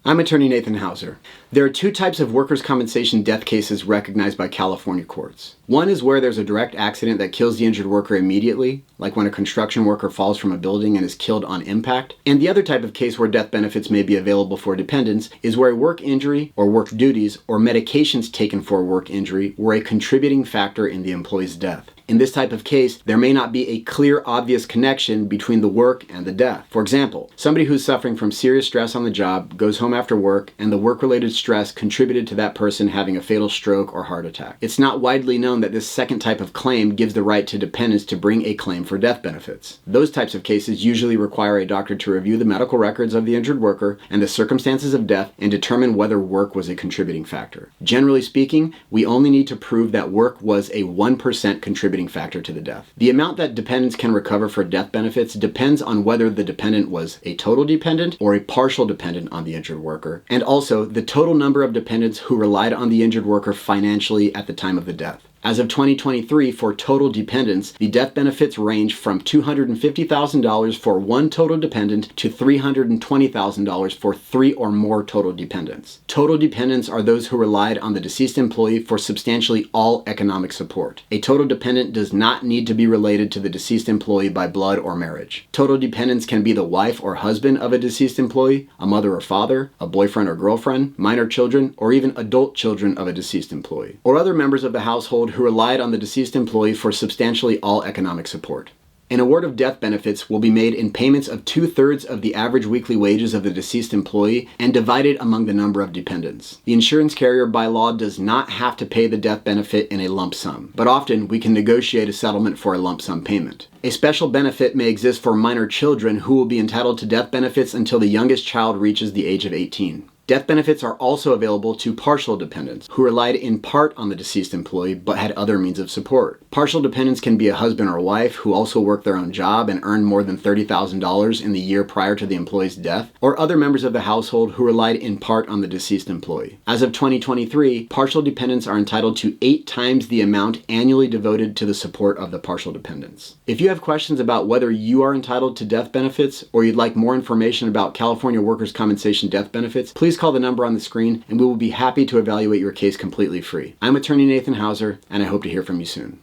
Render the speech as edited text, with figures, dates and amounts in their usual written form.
I'm attorney Nathan Hauser. There are two types of workers' compensation death cases recognized by California courts. One is where there's a direct accident that kills the injured worker immediately, like when a construction worker falls from a building and is killed on impact. And the other type of case where death benefits may be available for dependents is where a work injury or work duties or medications taken for a work injury were a contributing factor in the employee's death. In this type of case, there may not be a clear, obvious connection between the work and the death. For example, somebody who's suffering from serious stress on the job goes home after work and the work-related stress contributed to that person having a fatal stroke or heart attack. It's not widely known that this second type of claim gives the right to dependents to bring a claim for death benefits. Those types of cases usually require a doctor to review the medical records of the injured worker and the circumstances of death and determine whether work was a contributing factor. Generally speaking, we only need to prove that work was a 1% contributing factor to the death. The amount that dependents can recover for death benefits depends on whether the dependent was a total dependent or a partial dependent on the injured worker, and also the total number of dependents who relied on the injured worker financially at the time of the death. As of 2023, for total dependents, the death benefits range from $250,000 for one total dependent to $320,000 for 3 or more total dependents. Total dependents are those who relied on the deceased employee for substantially all economic support. A total dependent does not need to be related to the deceased employee by blood or marriage. Total dependents can be the wife or husband of a deceased employee, a mother or father, a boyfriend or girlfriend, minor children, or even adult children of a deceased employee, or other members of the household who relied on the deceased employee for substantially all economic support. An award of death benefits will be made in payments of 2/3 of the average weekly wages of the deceased employee and divided among the number of dependents. The insurance carrier by law does not have to pay the death benefit in a lump sum, but often we can negotiate a settlement for a lump sum payment. A special benefit may exist for minor children who will be entitled to death benefits until the youngest child reaches the age of 18. Death benefits are also available to partial dependents who relied in part on the deceased employee but had other means of support. Partial dependents can be a husband or wife who also worked their own job and earned more than $30,000 in the year prior to the employee's death, or other members of the household who relied in part on the deceased employee. As of 2023, partial dependents are entitled to 8 times the amount annually devoted to the support of the partial dependents. If you have questions about whether you are entitled to death benefits or you'd like more information about California workers' compensation death benefits, please call the number on the screen and we will be happy to evaluate your case completely free. I'm attorney Nathan Hauser, and I hope to hear from you soon.